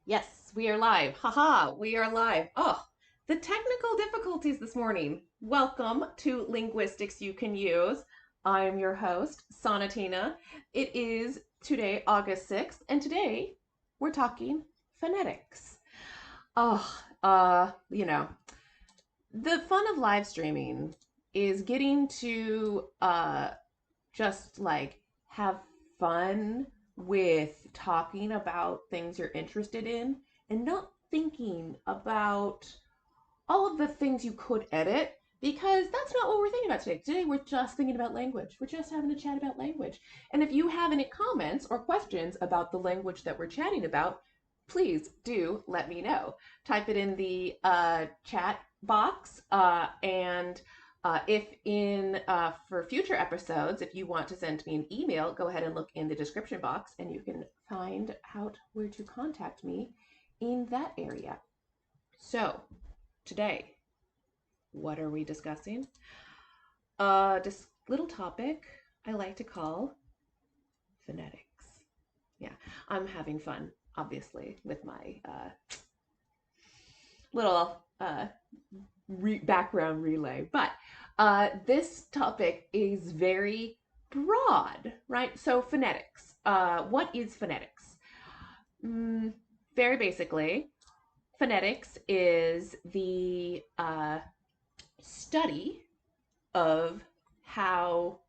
Yes, we are live. Haha, we are live. Oh, the technical difficulties this morning. Welcome to Linguistics You Can Use. I'm your host, Sonatina. It is today, August 6th, and today we're talking phonetics. Oh, the fun of live streaming is getting to just like have fun with talking about things you're interested in and not thinking about all of the things you could edit because that's not what we're thinking about today. Today we're just thinking about language. We're just having a chat about language. And if you have any comments or questions about the language that we're chatting about, please do let me know. Type it in the chat box and if in for future episodes, if you want to send me an email, go ahead and look in the description box and you can find out where to contact me in that area. So today, what are we discussing? This little topic I like to call phonetics. Yeah, I'm having fun, obviously, with my little background relay. But this topic is very broad, right? So phonetics. What is phonetics? Mm, very basically, phonetics is the study of how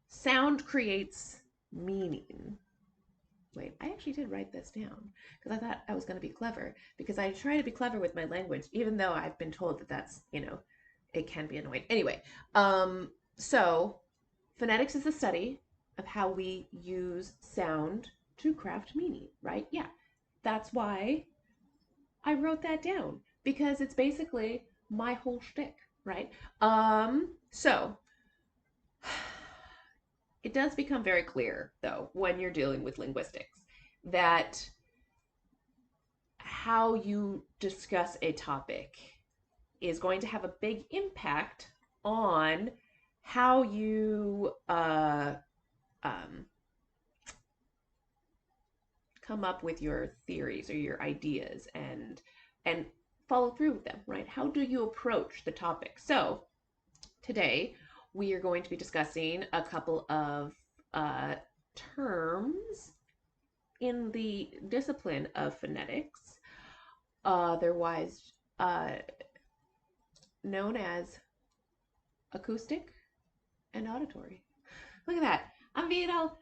sound creates meaning. Wait, I actually did write this down because I thought I was going to be clever because I try to be clever with my language, even though I've been told that that's, it can be annoying. Anyway, so phonetics is the study of how we use sound to craft meaning, right? Yeah, that's why I wrote that down because it's basically my whole shtick, right? So it does become very clear, though, when you're dealing with linguistics, that how you discuss a topic is going to have a big impact on how you come up with your theories or your ideas and follow through with them, right? How do you approach the topic? So today we are going to be discussing a couple of terms in the discipline of phonetics, otherwise known as acoustic and auditory. Look at that. I'm getting all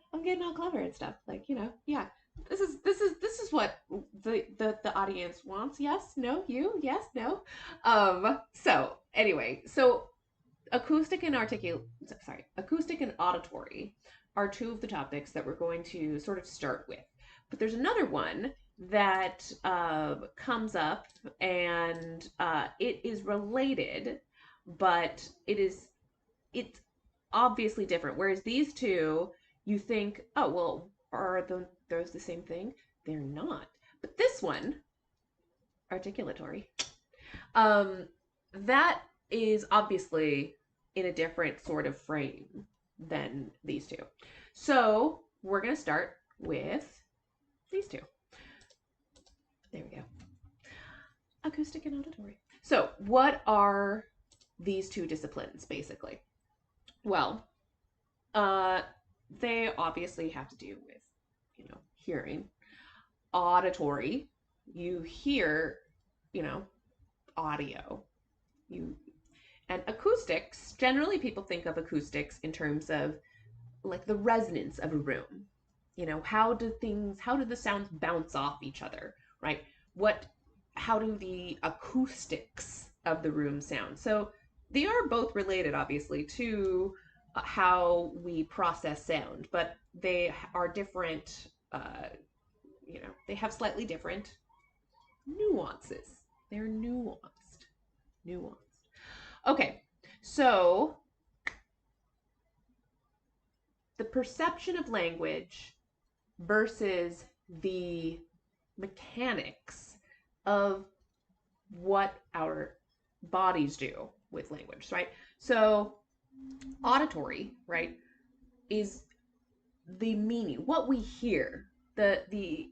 clever and stuff. Like, yeah. This is what the audience wants. Yes, no, you, yes, no. So anyway, so acoustic and auditory are two of the topics that we're going to sort of start with. But there's another one that comes up, and it is related, but it's obviously different. Whereas these two, you think, oh well, are those the same thing? They're not. But this one, articulatory, um, that is obviously in a different sort of frame than these two. So we're going to start with these two. There we go. Acoustic and auditory. So what are these two disciplines, basically? Well, they obviously have to do with, hearing. Auditory, you hear, audio. You And acoustics, generally people think of acoustics in terms of like the resonance of a room. How do the sounds bounce off each other, right? How do the acoustics of the room sound? So they are both related, obviously, to how we process sound, but they are different, they have slightly different nuances. They're nuanced. Nuanced. Okay, so the perception of language versus the mechanics of what our bodies do with language, right? So auditory, right, is the meaning, what we hear, the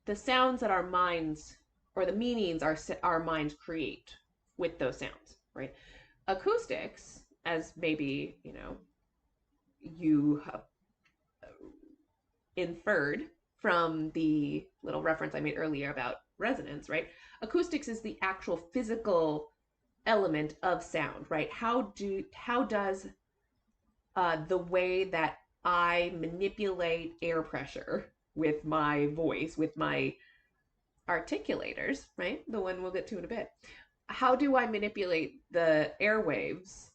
the sounds that our minds, or the meanings our minds create with those sounds, right? Acoustics, as maybe, you have inferred from the little reference I made earlier about resonance, right? Acoustics is the actual physical element of sound, right? How does the way that I manipulate air pressure with my voice, with my articulators, right? The one we'll get to in a bit. How do I manipulate the airwaves?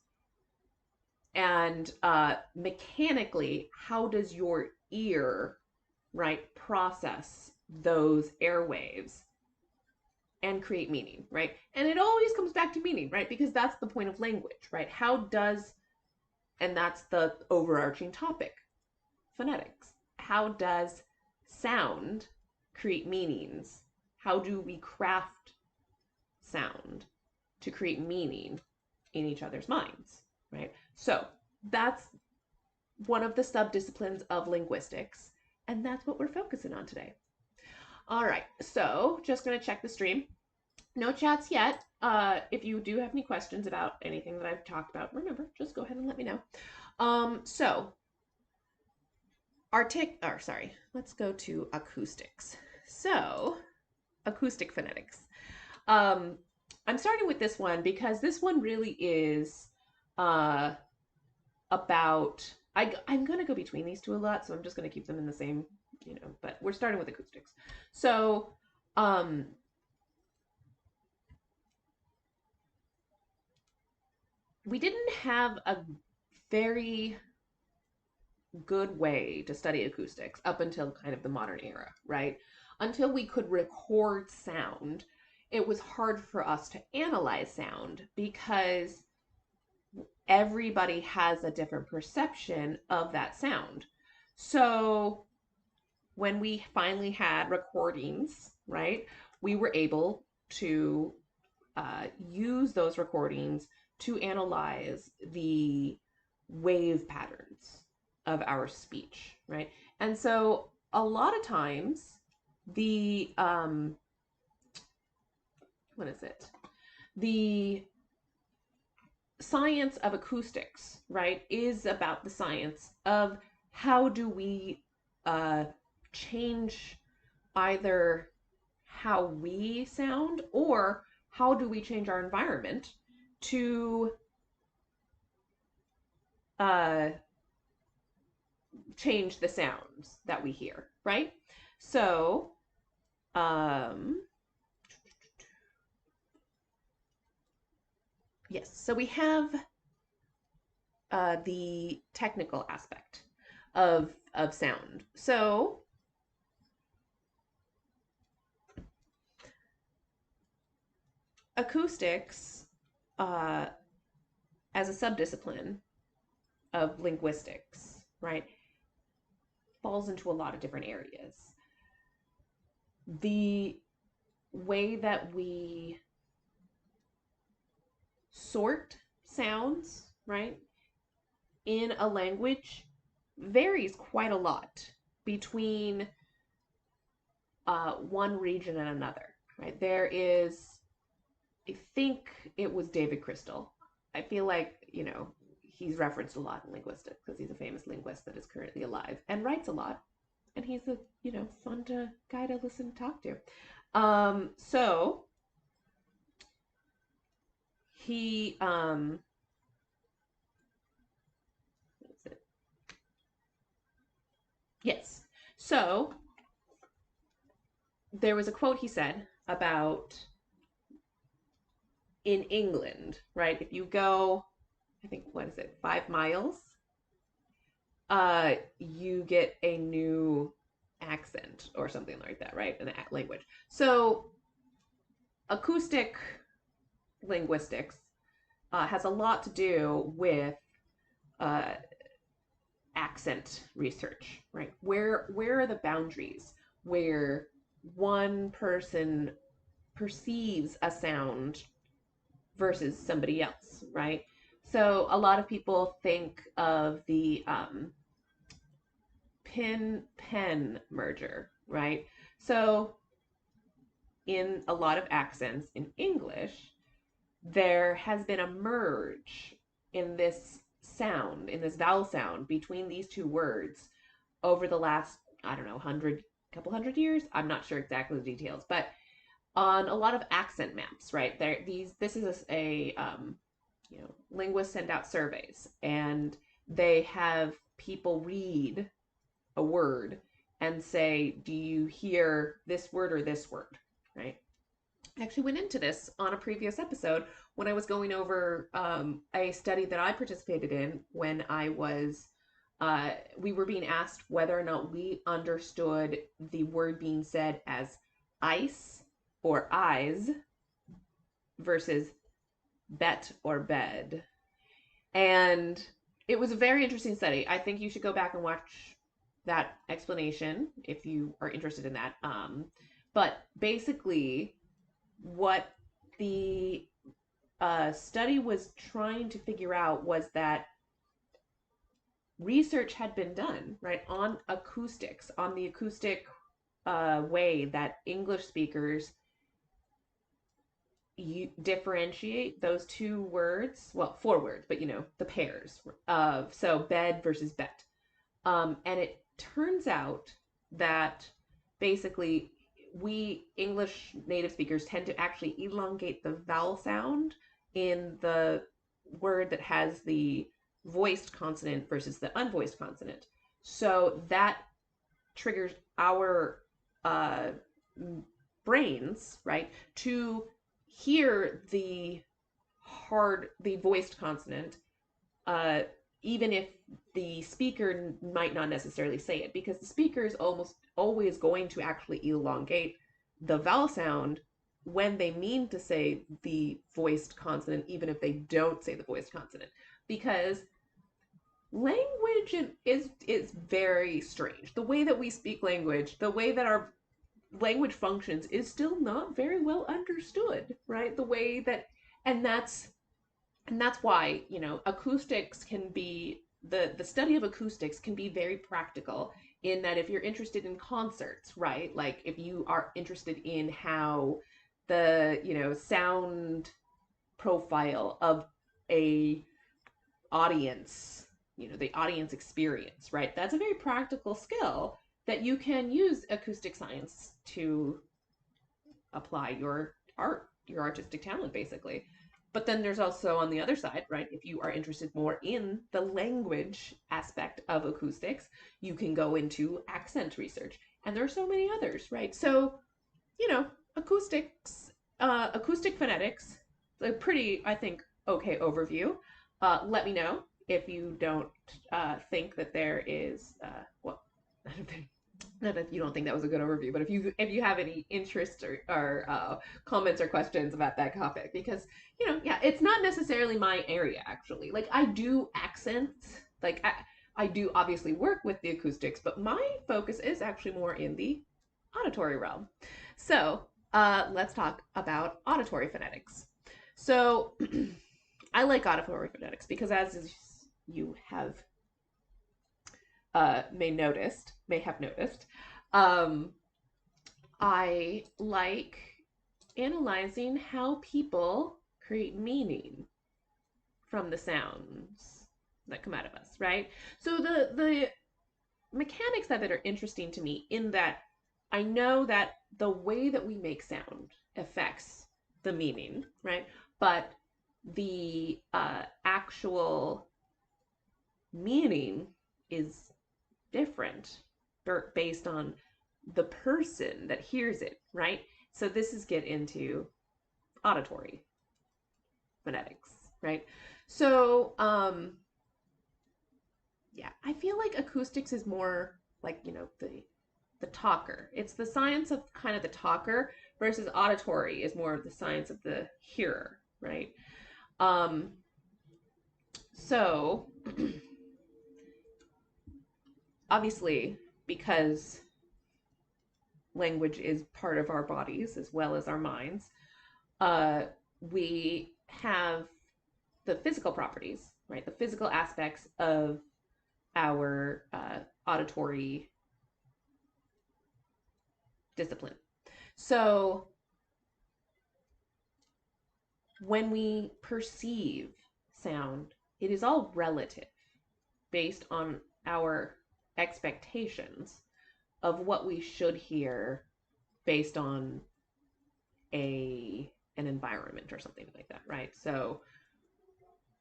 And mechanically, how does your ear, right, process those airwaves and create meaning, right? And it always comes back to meaning, right? Because that's the point of language, right? And that's the overarching topic, phonetics. How does sound create meanings? How do we craft sound to create meaning in each other's minds, right? So that's one of the subdisciplines of linguistics, and that's what we're focusing on today. All right, so just going to check the stream. No chats yet. If you do have any questions about anything that I've talked about, remember, just go ahead and let me know. Let's go to acoustics. So, acoustic phonetics. I'm starting with this one because this one really is about, I'm going to go between these two a lot, so I'm just going to keep them in the same, but we're starting with acoustics. So, we didn't have a very good way to study acoustics up until kind of the modern era, right? Until we could record sound, it was hard for us to analyze sound because everybody has a different perception of that sound. So when we finally had recordings, right, we were able to use those recordings to analyze the wave patterns of our speech, right? And so a lot of times the the science of acoustics, right, is about the science of how do we change either how we sound or how do we change our environment to change the sounds that we hear, right? So, yes, so we have the technical aspect of sound. So, acoustics, as a subdiscipline of linguistics, right, falls into a lot of different areas. The way that we sort sounds, right, in a language varies quite a lot between one region and another, right? There is, I think it was David Crystal. I feel like, he's referenced a lot in linguistics because he's a famous linguist that is currently alive and writes a lot. And he's a, fun guy to listen and talk to. So he, what is it? Yes. So there was a quote he said about in England, right? If you go, I think, 5 miles, you get a new accent or something like that, right? In the language. So acoustic linguistics has a lot to do with accent research, right? Where are the boundaries where one person perceives a sound versus somebody else, right? So a lot of people think of the pin-pen merger, right? So in a lot of accents in English, there has been a merge in this sound, in this vowel sound between these two words over the last, I don't know, couple hundred years. I'm not sure exactly the details, but on a lot of accent maps, right? This is linguists send out surveys and they have people read a word and say, do you hear this word or this word, right? I actually went into this on a previous episode when I was going over a study that I participated in when we were being asked whether or not we understood the word being said as ice or eyes versus bet or bed. And it was a very interesting study. I think you should go back and watch that explanation if you are interested in that. But basically, what the study was trying to figure out was that research had been done, right, on acoustics, on the acoustic way that English speakers differentiate those two words, well, four words, but the pairs of, so bed versus bet. And it turns out that basically we English native speakers tend to actually elongate the vowel sound in the word that has the voiced consonant versus the unvoiced consonant. So that triggers our brains, right, to hear the voiced consonant, even if the speaker might not necessarily say it, because the speaker is almost always going to actually elongate the vowel sound when they mean to say the voiced consonant, even if they don't say the voiced consonant, because language is very strange. The way that we speak language, the way that our language functions is still not very well understood, right? The way that, and that's why, acoustics can be, the study of acoustics can be very practical in that if you're interested in concerts, right? Like if you are interested in how the, sound profile of a audience, the audience experience, right? That's a very practical skill that you can use acoustic science to apply your art, your artistic talent, basically. But then there's also on the other side, right? If you are interested more in the language aspect of acoustics, you can go into accent research. And there are so many others, right? So, acoustics, acoustic phonetics, a pretty, I think, okay overview. Let me know if you don't think that there is, not if you don't think that was a good overview, but if you have any interest or comments or questions about that topic, because it's not necessarily my area actually. Like I do accents, like I do obviously work with the acoustics, but my focus is actually more in the auditory realm. So let's talk about auditory phonetics. So I like auditory phonetics because, as you have may have noticed, I like analyzing how people create meaning from the sounds that come out of us, right? So the mechanics of it are interesting to me in that I know that the way that we make sound affects the meaning, right? But the actual meaning is different based on the person that hears it, right? So this is get into auditory phonetics, right? So yeah, I feel like acoustics is more like, the talker. It's the science of kind of the talker versus auditory is more of the science of the hearer, right? So obviously, because language is part of our bodies as well as our minds, we have the physical properties, right? The physical aspects of our auditory discipline. So when we perceive sound, it is all relative based on our expectations of what we should hear based on an environment or something like that, right? So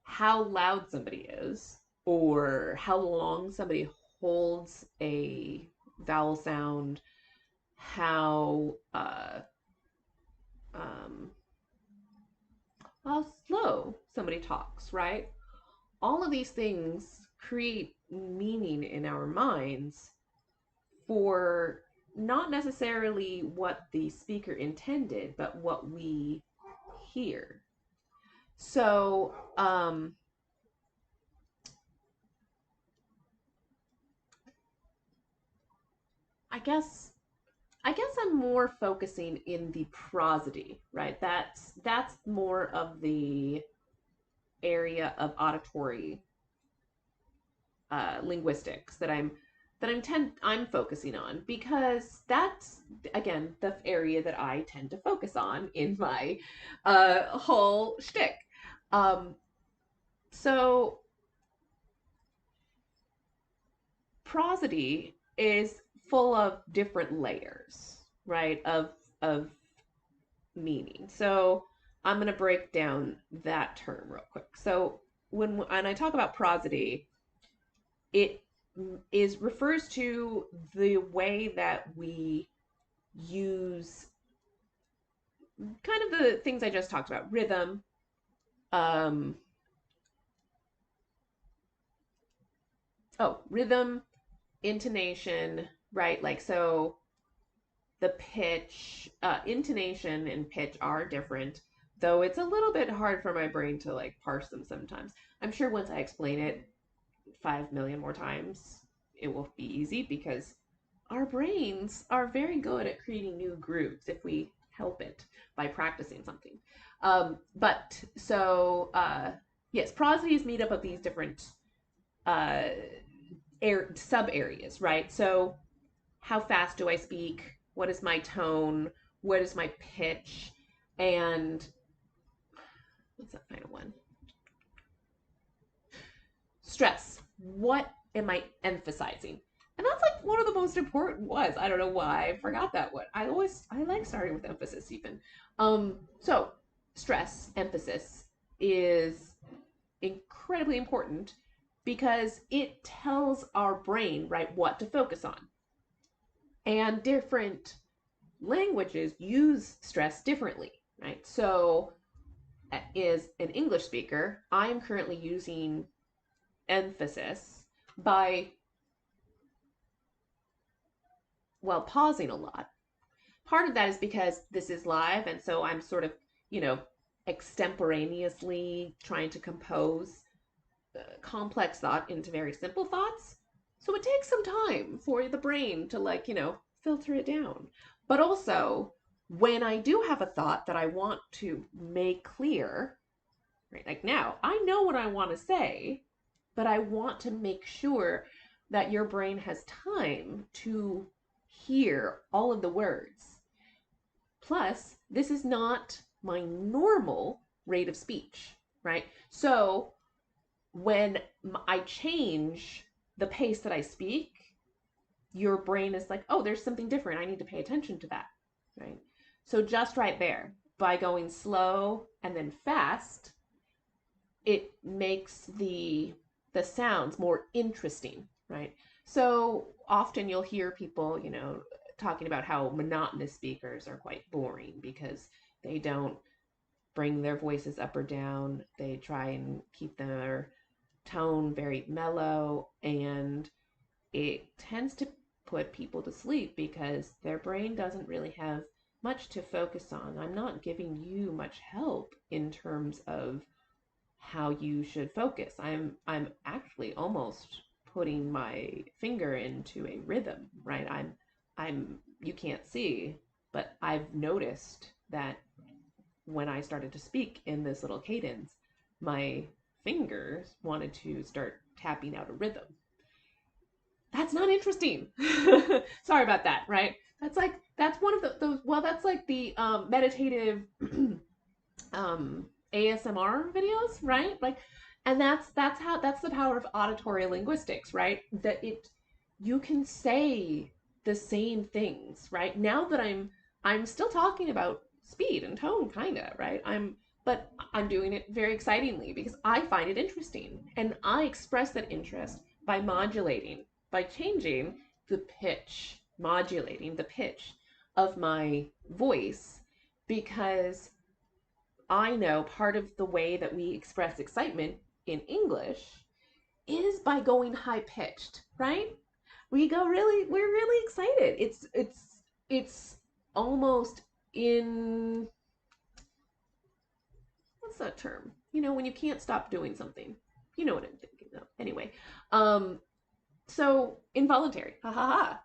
how loud somebody is, or how long somebody holds a vowel sound, um, how slow somebody talks, right? All of these things create meaning in our minds for not necessarily what the speaker intended, but what we hear. So, I guess I'm more focusing in the prosody, right? That's more of the area of auditory linguistics that I'm focusing on, because that's again the area that I tend to focus on in my whole shtick. Um, so prosody is full of different layers, right? Of meaning. So I'm going to break down that term real quick. So when I talk about prosody, it refers to the way that we use kind of the things I just talked about: rhythm, um, rhythm, intonation, right? Like, so the pitch, intonation and pitch are different, though it's a little bit hard for my brain to like parse them sometimes. I'm sure once I explain it 5 million more times, it will be easy, because our brains are very good at creating new grooves if we help it by practicing something. But so, yes, prosody is made up of these different uh, sub areas, right? So, how fast do I speak? What is my tone? What is my pitch? And what's that final one? Stress. What am I emphasizing? And that's like one of the most important ones. I don't know why I forgot that one. I like starting with emphasis even. So stress, emphasis is incredibly important because it tells our brain, right, what to focus on. And different languages use stress differently, right? So as an English speaker, I'm currently using emphasis by, well, pausing a lot. Part of that is because this is live, and so I'm sort of, you know, extemporaneously trying to compose complex thought into very simple thoughts. So it takes some time for the brain to, like, filter it down. But also, when I do have a thought that I want to make clear, right, like now, I know what I want to say, but I want to make sure that your brain has time to hear all of the words. Plus, this is not my normal rate of speech, right? So when I change the pace that I speak, your brain is like, oh, there's something different. I need to pay attention to that, right? So just right there, by going slow and then fast, it makes the sounds more interesting, right? So often you'll hear people, talking about how monotonous speakers are quite boring because they don't bring their voices up or down. They try and keep their tone very mellow, and it tends to put people to sleep because their brain doesn't really have much to focus on. I'm not giving you much help in terms of how you should focus. I'm actually almost putting my finger into a rhythm, right? I'm you can't see, but I've noticed that when I started to speak in this little cadence, my fingers wanted to start tapping out a rhythm. That's not interesting. Sorry about that, right? That's one of those, well, that's like the meditative ASMR videos, right? Like, and that's the power of auditory linguistics, right? That it you can say the same things, right? Now that I'm still talking about speed and tone, kinda, right? But I'm doing it very excitingly because I find it interesting, and I express that interest by modulating, by changing the pitch, modulating the pitch of my voice, because I know part of the way that we express excitement in English is by going high pitched, right? We're really excited. It's almost in, what's that term? You know, when you can't stop doing something. You know what I'm thinking of. Anyway, um, so involuntary. Ha ha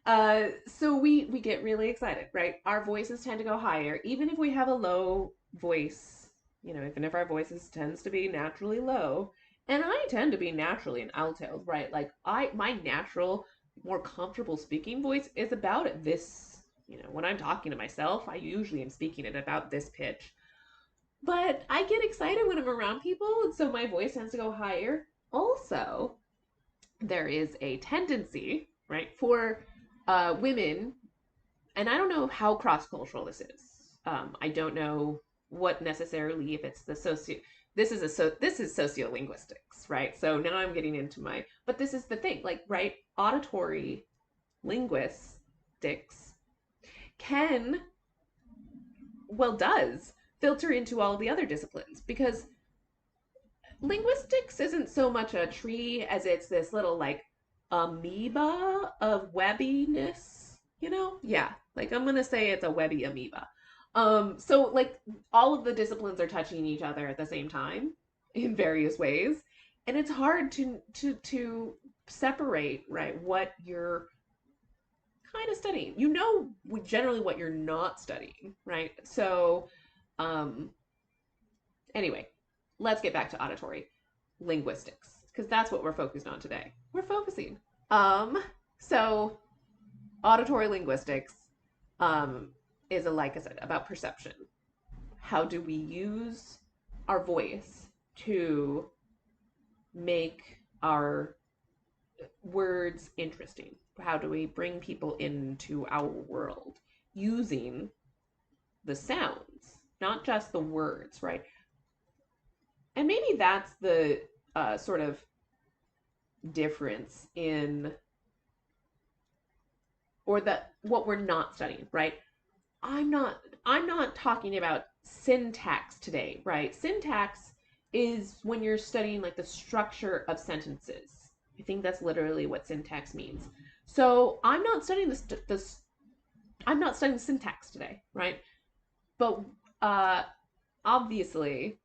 ha. So we get really excited, right? Our voices tend to go higher, even if we have a low voice. You know, even if our voices tends to be naturally low, and I tend to be naturally an alto, right? Like my natural, more comfortable speaking voice is about at this. You know, when I'm talking to myself, I usually am speaking at about this pitch. But I get excited when I'm around people, and so my voice tends to go higher. Also, there is a tendency, right, for women, and I don't know how cross cultural this is. I don't know what necessarily if it's the socio. This is sociolinguistics, right? So now I'm getting into my, but this is the thing, like, right, auditory linguistics can, well, does filter into all of the other disciplines, because linguistics isn't so much a tree as it's this little like amoeba of webbiness, you know? Yeah, like I'm gonna say it's a webby amoeba. So like all of the disciplines are touching each other at the same time in various ways, and it's hard to separate, right, what you're kind of studying. You know, generally what you're not studying, right? So, um, anyway, let's get back to auditory linguistics because that's what we're focused on today. We're focusing. Um, so auditory linguistics is, like I said, about perception. How do we use our voice to make our words interesting? How do we bring people into our world using the sounds, not just the words, right? And maybe that's the sort of difference in, or that what we're not studying, right? I'm not talking about syntax today, right? Syntax is when you're studying like the structure of sentences. I think that's literally what syntax means. So I'm not studying this I'm not studying syntax today, right? But obviously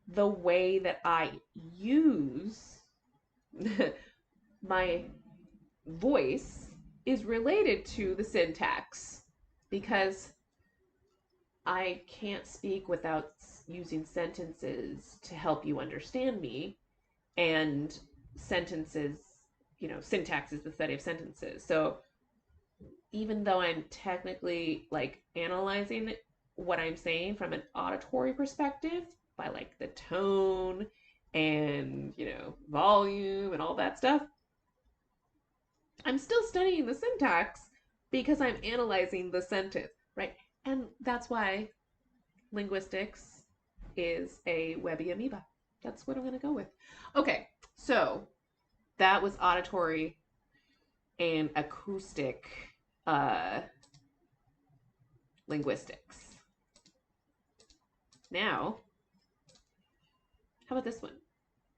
the way that I use my voice is related to the syntax, because I can't speak without using sentences to help you understand me. And sentences, you know, syntax is the study of sentences. So even though I'm technically like analyzing what I'm saying from an auditory perspective by like the tone and, you know, volume and all that stuff, I'm still studying the syntax because I'm analyzing the sentence, right? And that's why linguistics is a webby amoeba. That's what I'm going to go with. Okay, so that was auditory and acoustic linguistics. Now, how about this one?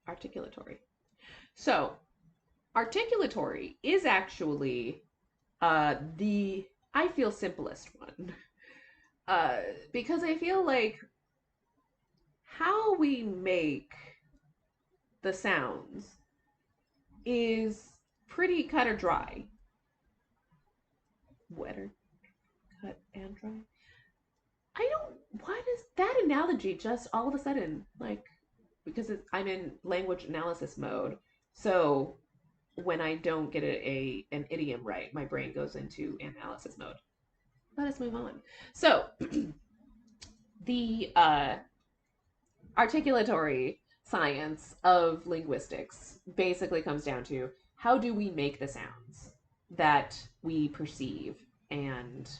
Articulatory. So, articulatory is actually the, I feel, simplest one. Because I feel like how we make the sounds is pretty cut or dry. Wetter, cut, and dry. I don't, why does that analogy just all of a sudden, like, because I'm in language analysis mode. So when I don't get an idiom right, my brain goes into analysis mode. Let us move on. So the articulatory science of linguistics basically comes down to how do we make the sounds that we perceive, and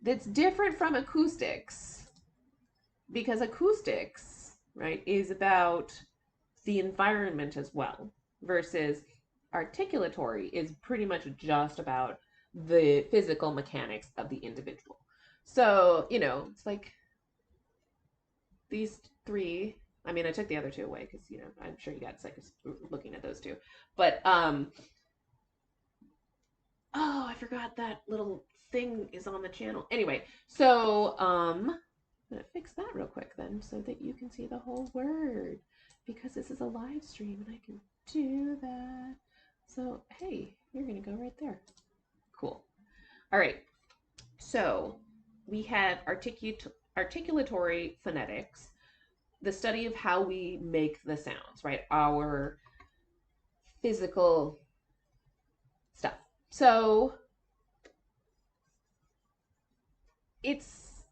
that's different from acoustics, because acoustics, right, is about the environment as well, versus articulatory is pretty much just about the physical mechanics of the individual. So, it's like these three. I mean, I took the other two away because, I'm sure you got sick of looking at those two. But, oh, I forgot that little thing is on the channel. Anyway, so, I'm going to fix that real quick then so that you can see the whole word, because this is a live stream and I can do that. So, hey, you're going to go right there. Cool. All right. So we have articulatory phonetics, the study of how we make the sounds, right? Our physical stuff. So it's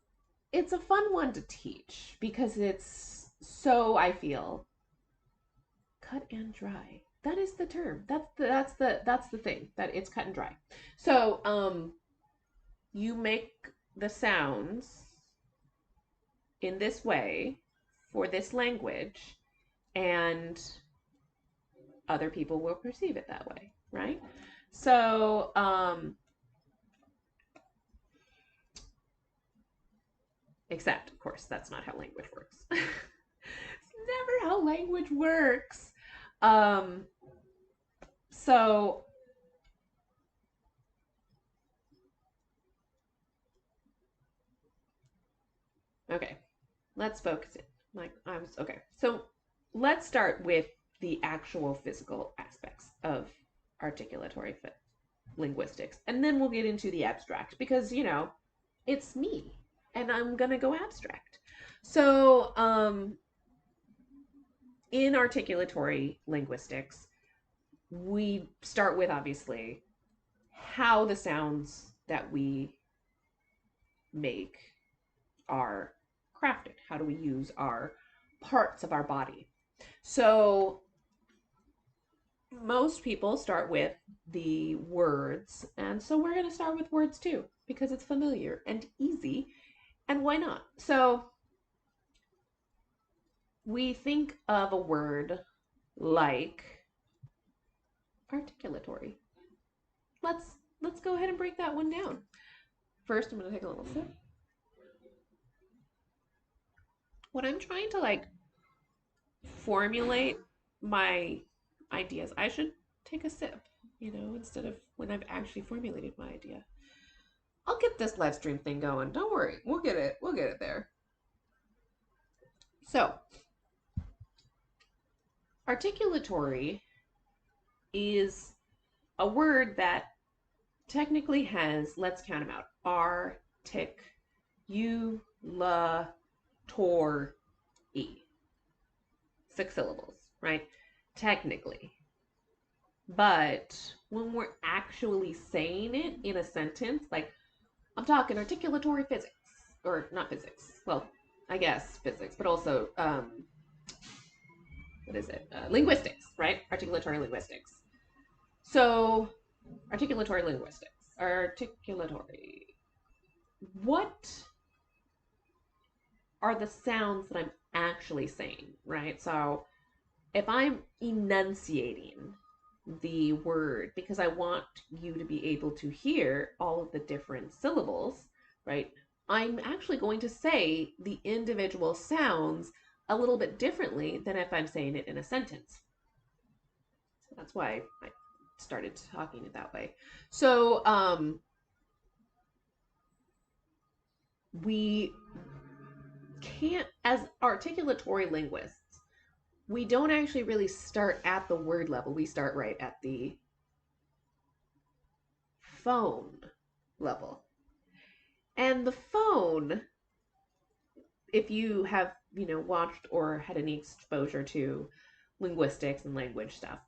a fun one to teach because it's so, I feel, cut and dry. That is the term. That's the thing, that it's cut and dry. So you make the sounds in this way for this language, and other people will perceive it that way, right? So except, of course, that's not how language works. It's never how language works. So okay, let's focus it. Okay. So let's start with the actual physical aspects of articulatory linguistics, and then we'll get into the abstract, because it's me and I'm gonna go abstract. So in articulatory linguistics, we start with, obviously, how the sounds that we make are crafted. How do we use our parts of our body? So most people start with the words, and so we're going to start with words too, because it's familiar and easy, and why not? So we think of a word like articulatory. Let's go ahead and break that one down. First, I'm going to take a little sip. When I'm trying to formulate my ideas, I should take a sip, instead of when I've actually formulated my idea. I'll get this live stream thing going. Don't worry. We'll get it there. So, articulatory is a word that technically has, let's count them out, R-Tic, U, La, Tor, E. 6 syllables, right? Technically. But when we're actually saying it in a sentence, like I'm talking articulatory physics, or not physics, well, I guess physics, but also, what is it? Linguistics, right? Articulatory linguistics. So, articulatory linguistics. Articulatory. What are the sounds that I'm actually saying, right? So, if I'm enunciating the word because I want you to be able to hear all of the different syllables, right? I'm actually going to say the individual sounds a little bit differently than if I'm saying it in a sentence. So that's why I started talking it that way. So we can't, as articulatory linguists, we don't actually really start at the word level. We start right at the phone level. And the phone, if you have, watched or had any exposure to linguistics and language stuff,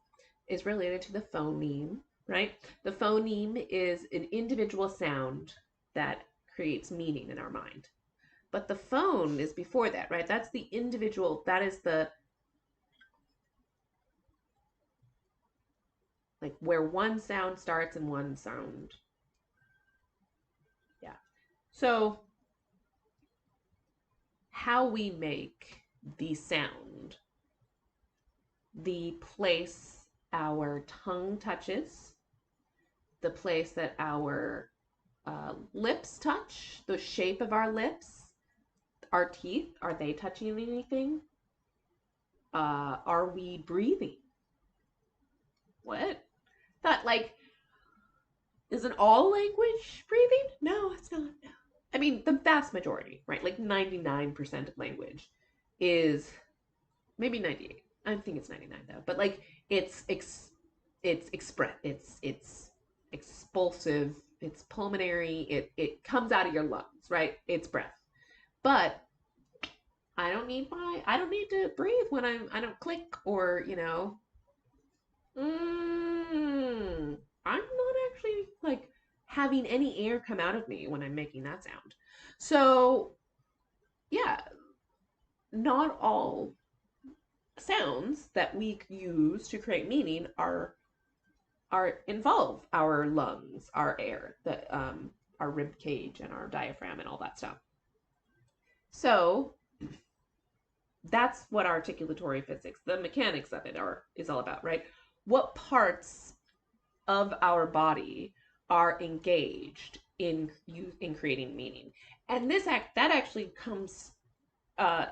is related to the phoneme, right? The phoneme is an individual sound that creates meaning in our mind. But the phone is before that, right? That's the individual, that is the, like where one sound starts and one sound. Yeah. So how we make the sound, the place our tongue touches, the place that our lips touch, the shape of our lips, our teeth, are they touching anything? Are we breathing? What? That like, isn't all language breathing? No, it's not. No. I mean, the vast majority, right? Like 99% of language is, maybe 98. I think it's 99 though. But like it's express, it's expulsive, it's pulmonary, it comes out of your lungs, right? It's breath. But I don't need to breathe when I don't click or, I'm not actually like having any air come out of me when I'm making that sound. So, yeah, not all sounds that we use to create meaning are involve our lungs, our air, our rib cage and our diaphragm and all that stuff. So, that's what articulatory physics, the mechanics of it is all about, right? What parts of our body are engaged in creating meaning, and that actually comes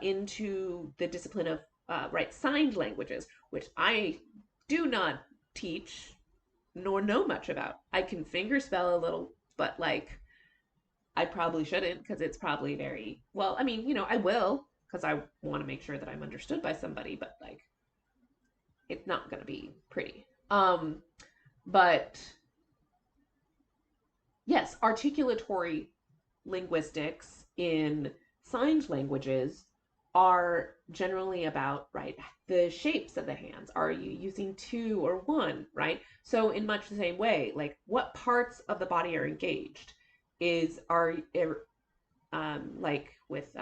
into the discipline of signed languages, which I do not teach nor know much about. I can fingerspell a little, but like I probably shouldn't because it's probably very well. I mean, I will because I want to make sure that I'm understood by somebody, but like it's not going to be pretty. But yes, articulatory linguistics in signed languages are generally about, right, the shapes of the hands. Are you using two or one, right? So in much the same way, like what parts of the body are engaged like with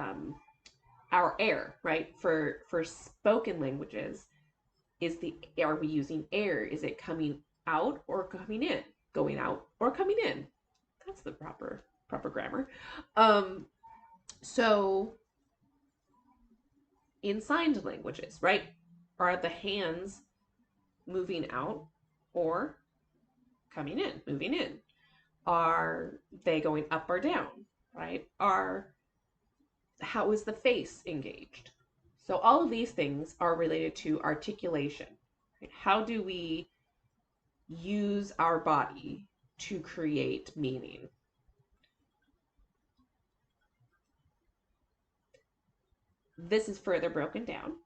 our air, right? For spoken languages, are we using air? Is it coming out or coming in? Going out or coming in? That's the proper grammar. So in signed languages, right? Are the hands moving out or coming in, moving in? Are they going up or down, right? How is the face engaged? So all of these things are related to articulation. Right? How do we use our body to create meaning? This is further broken down,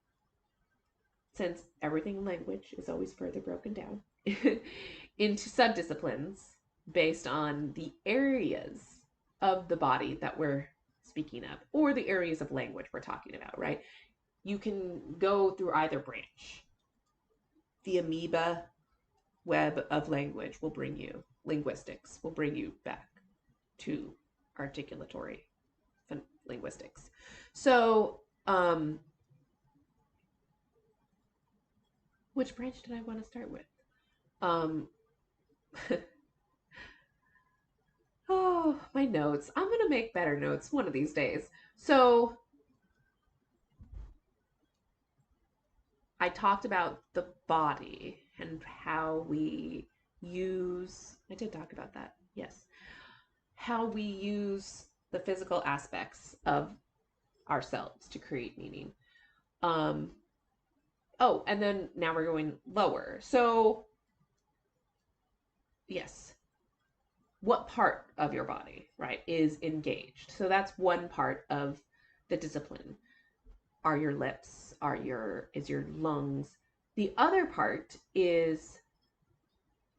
since everything in language is always further broken down, into subdisciplines based on the areas of the body that we're speaking of, or the areas of language we're talking about, right? You can go through either branch. The amoeba web of language will bring you, linguistics will bring you back to articulatory linguistics. So, which branch did I want to start with? Oh, my notes. I'm going to make better notes one of these days. So, I talked about the body and how we I did talk about that, yes. How we use the physical aspects of ourselves to create meaning. Oh, and then now we're going lower. So, yes, what part of your body, right, is engaged? So that's one part of the discipline. Are your lips? Is your lungs? The other part is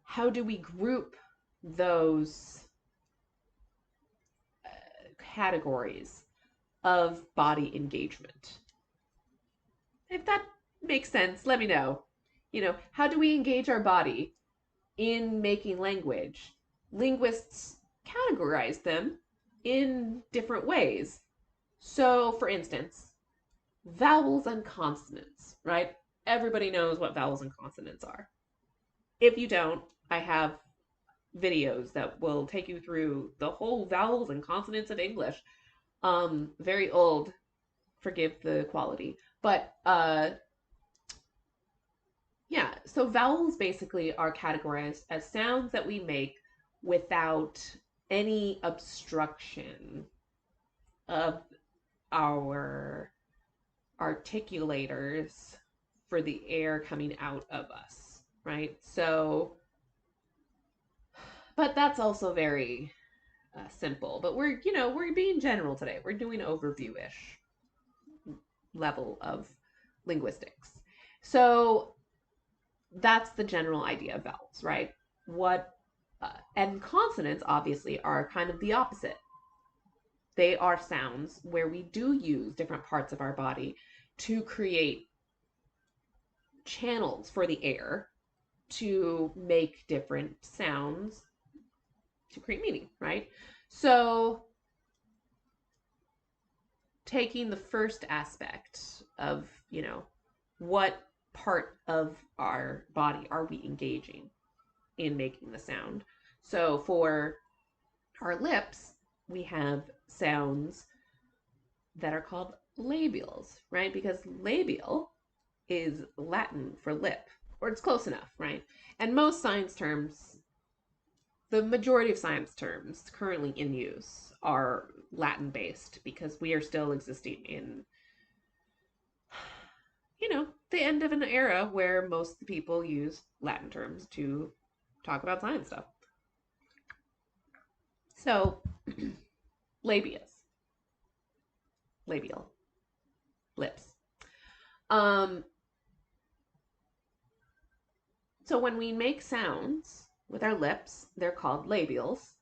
how do we group those categories of body engagement? If that makes sense, let me know. how do we engage our body in making language? Linguists categorize them in different ways. So, for instance, vowels and consonants, right? Everybody knows what vowels and consonants are. If you don't, I have videos that will take you through the whole vowels and consonants of English. Very old, forgive the quality. But yeah, so vowels basically are categorized as sounds that we make without any obstruction of our articulators for the air coming out of us, right? So, but that's also very simple. But we're being general today. We're doing overview-ish level of linguistics. So that's the general idea of vowels, right? And consonants obviously are kind of the opposite. They are sounds where we do use different parts of our body to create channels for the air to make different sounds to create meaning, right? So taking the first aspect of, what part of our body are we engaging in making the sound? So for our lips, we have sounds that are called labials, right? Because labial is Latin for lip, or it's close enough, right? And most science terms, the majority of science terms currently in use are Latin based because we are still existing in, the end of an era where most people use Latin terms to talk about science stuff. So, labials, labial, lips. So when we make sounds with our lips, they're called labials,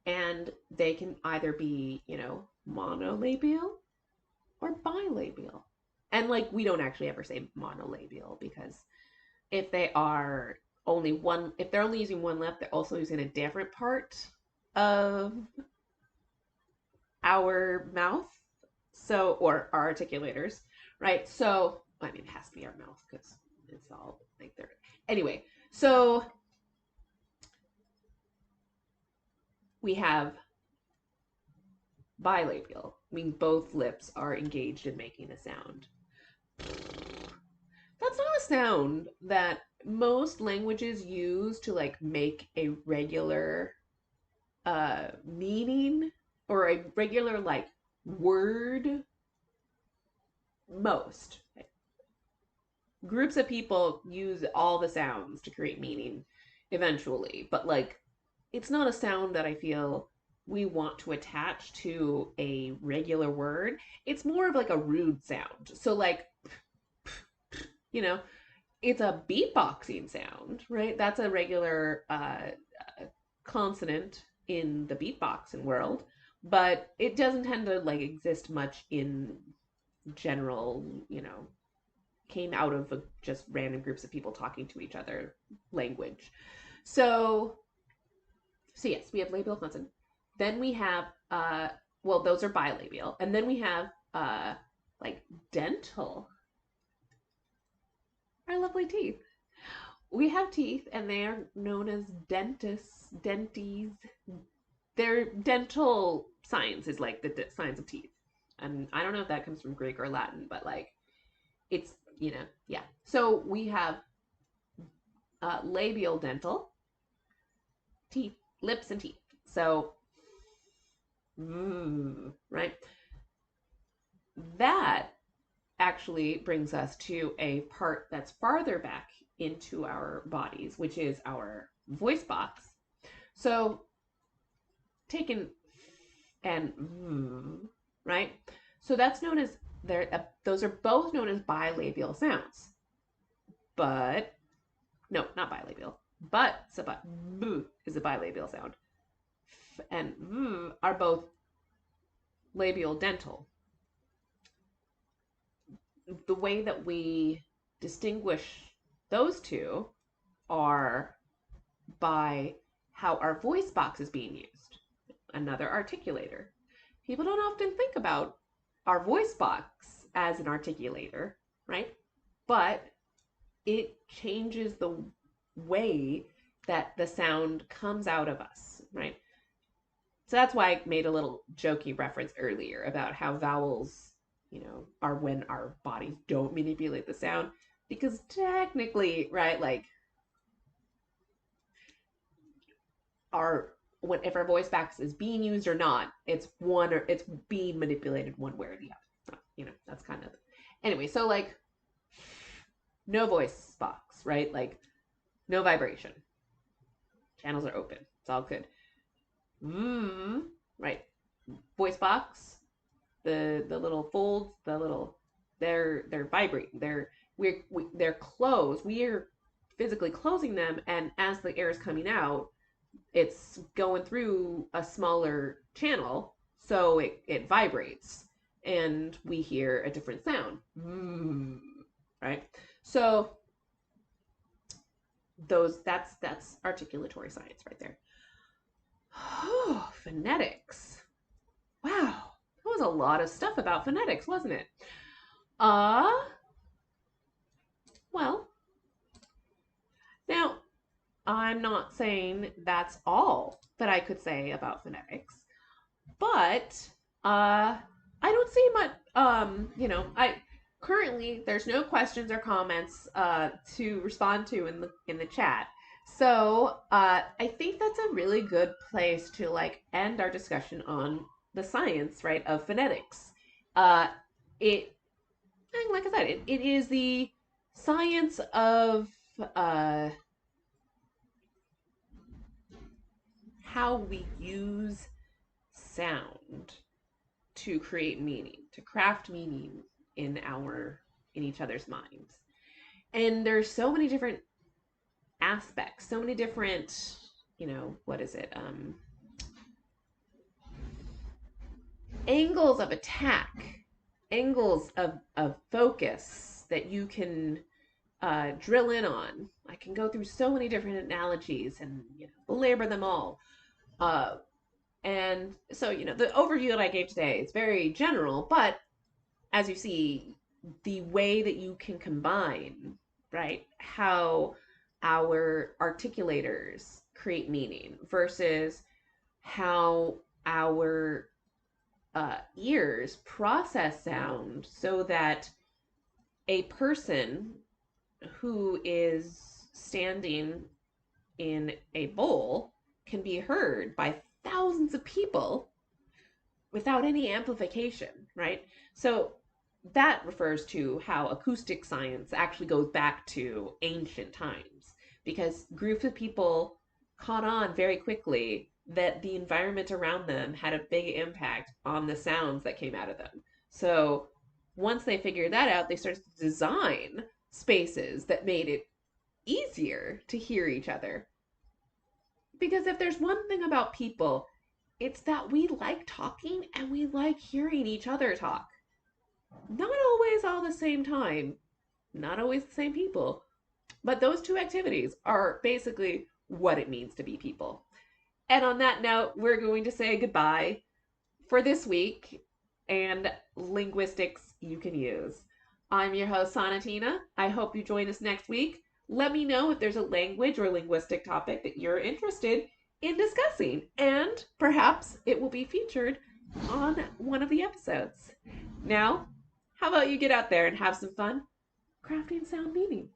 and they can either be, monolabial or bilabial. And we don't actually ever say monolabial because if they're only using one lip, they're also using a different part of our mouth, or our articulators, right? So, it has to be our mouth because it's all there. Anyway, so we have bilabial, meaning both lips are engaged in making a sound. That's not a sound that most languages use to make a regular meaning or a regular word. Most groups of people use all the sounds to create meaning eventually, but it's not a sound that I feel we want to attach to a regular word. It's more of a rude sound. So it's a beatboxing sound, right? That's a regular consonant in the beatboxing world, but it doesn't tend to exist much in general, came out of just random groups of people talking to each other language. So yes, we have labial consonant. Then we have those are bilabial, and then we have dental. Our lovely teeth. We have teeth, and they are known as dentists, denties. Their dental science is the science of teeth, and I don't know if that comes from Greek or Latin, but it's yeah. So we have labial dental, teeth, lips, and teeth. So right, that actually brings us to a part that's farther back into our bodies, which is our voice box. So taken and right, so that's known as those are both known as bilabial sounds, but no, not bilabial, but b is a bilabial sound, and v are both labial dental. The way that we distinguish those two are by how our voice box is being used, another articulator. People don't often think about our voice box as an articulator, right? But it changes the way that the sound comes out of us, right? So that's why I made a little jokey reference earlier about how vowels, are when our bodies don't manipulate the sound. Because technically, right, like if our voice box is being used or not, it's being manipulated one way or the other. That's kind of anyway. So like, no voice box, right? Like, no vibration. Channels are open. It's all good. Right. Voice box. The little folds. They're vibrating. They're closed. We are physically closing them, and as the air is coming out, it's going through a smaller channel, so it vibrates, and we hear a different sound. Right? So that's articulatory science right there. Phonetics. Wow, that was a lot of stuff about phonetics, wasn't it? Well, now I'm not saying that's all that I could say about phonetics, but I don't see much. I currently there's no questions or comments to respond to in the chat. So I think that's a really good place to like end our discussion on the science, right, of phonetics. It, like I said, it is the science of how we use sound to create meaning, to craft meaning in each other's minds. And there's so many different aspects, so many different, angles of attack, angles of focus that you can drill in on. I can go through so many different analogies and belabor them all. And so, the overview that I gave today is very general, but as you see, the way that you can combine, right, how our articulators create meaning versus how our ears process sound so that a person who is standing in a bowl can be heard by thousands of people without any amplification, right? So that refers to how acoustic science actually goes back to ancient times, because groups of people caught on very quickly that the environment around them had a big impact on the sounds that came out of them. So once they figured that out, they started to design spaces that made it easier to hear each other. Because if there's one thing about people, it's that we like talking and we like hearing each other talk. Not always all the same time, not always the same people, but those two activities are basically what it means to be people. And on that note, we're going to say goodbye for this week and Linguistics You Can Use. I'm your host, Sonatina. I hope you join us next week. Let me know if there's a language or linguistic topic that you're interested in discussing, and perhaps it will be featured on one of the episodes. Now, how about you get out there and have some fun crafting sound meaning?